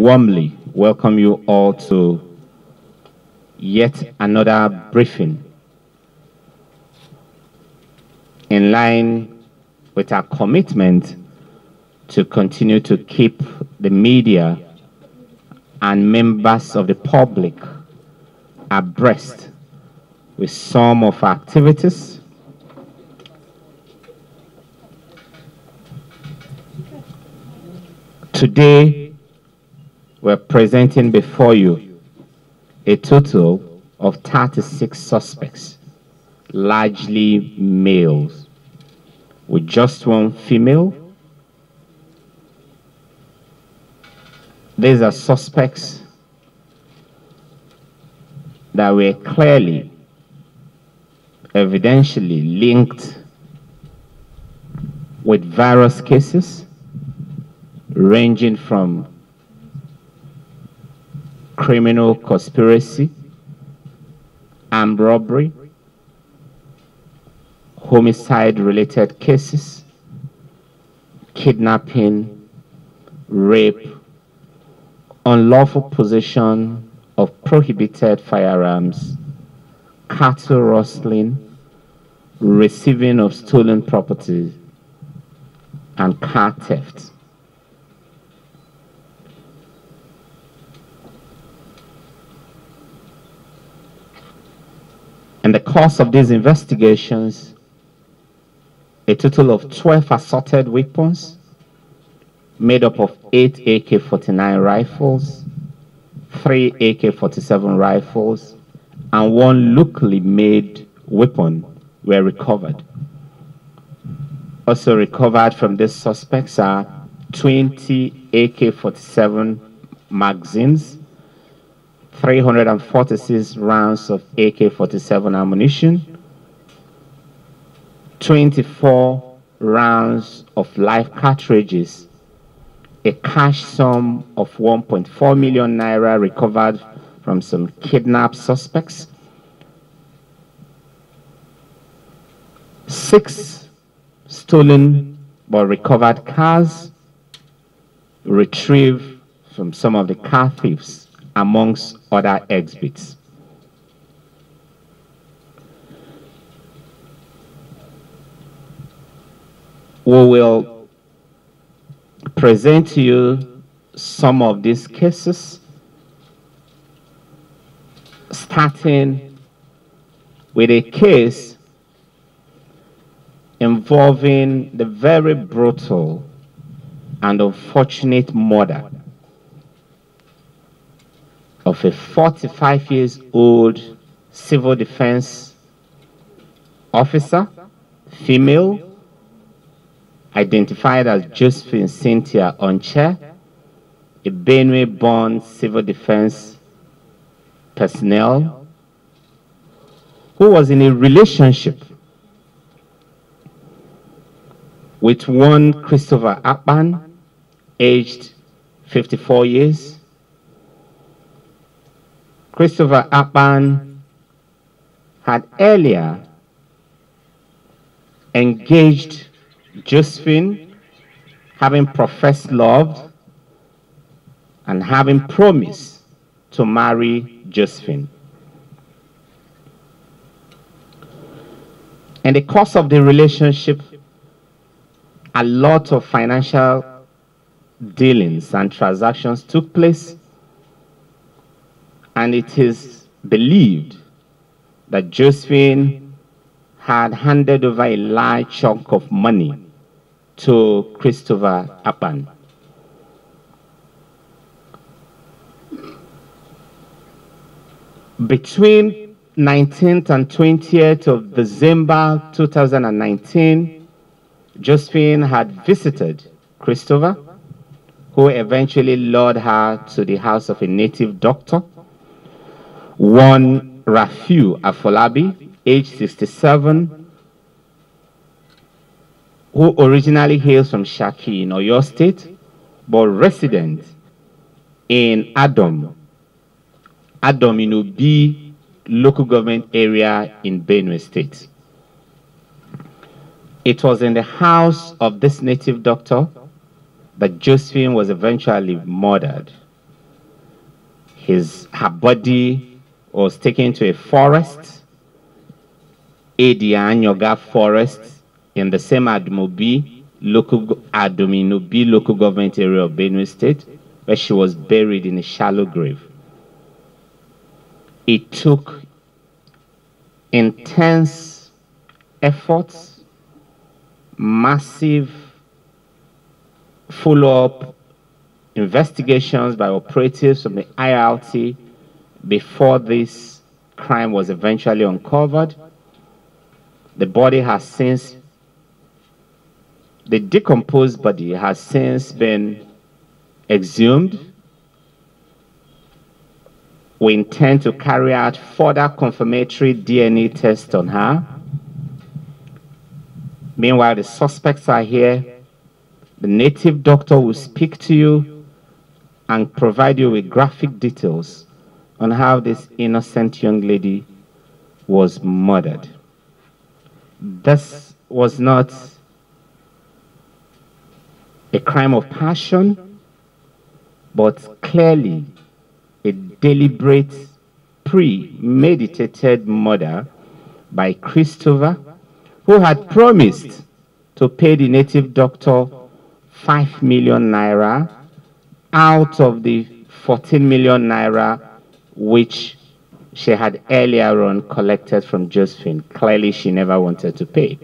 warmly welcome you all to yet another briefing in line with our commitment to continue to keep the media and members of the public abreast with some of our activities. Today, we're presenting before you a total of 36 suspects, largely males, with just one female. These are suspects that were clearly, evidentially linked with various cases ranging from criminal conspiracy, armed robbery, homicide-related cases, kidnapping, rape, unlawful possession of prohibited firearms, cattle rustling, receiving of stolen property, and car theft. In the course of these investigations, a total of 12 assorted weapons made up of 8 AK-49 rifles, 3 AK-47 rifles, and 1 locally made weapon were recovered. Also recovered from these suspects are 20 AK-47 magazines, 346 rounds of AK-47 ammunition, 24 rounds of live cartridges, a cash sum of 1.4 million naira recovered from some kidnapped suspects, 6 stolen but recovered cars retrieved from some of the car thieves, amongst other exhibits. We will present to you some of these cases, starting with a case involving the very brutal and unfortunate murder of a 45-year-old civil defense officer, female, identified as Josephine Cynthia Onche, a Benue-born civil defense personnel who was in a relationship with one Christopher Akpan, aged 54 years. Christopher Akpan had earlier engaged Josephine, having professed love and having promised to marry Josephine. In the course of the relationship, a lot of financial dealings and transactions took place, and it is believed that Josephine had handed over a large chunk of money to Christopher Akpan. Between 19th and 20th of December 2019, Josephine had visited Christopher, who eventually lured her to the house of a native doctor, one Rafiu Afolabi, age 67, who originally hails from Shaki in Oyo State, but resident in Adom in Obi local government area in Benue State. It was in the house of this native doctor that Josephine was eventually murdered Her body was taken to a forest, Edi Anyoga Forest, in the same Adominobi local government area of Benue State, where she was buried in a shallow grave. It took intense efforts, massive follow-up investigations by operatives from the IRT before this crime was eventually uncovered. The decomposed body has since been exhumed. We intend to carry out further confirmatory DNA tests on her. Meanwhile, the suspects are here. The native doctor will speak to you and provide you with graphic details on how this innocent young lady was murdered. This was not a crime of passion, but clearly a deliberate, premeditated murder by Christopher, who had promised to pay the native doctor 5 million naira out of the 14 million naira which she had earlier on collected from Josephine. Clearly, she never wanted to pay.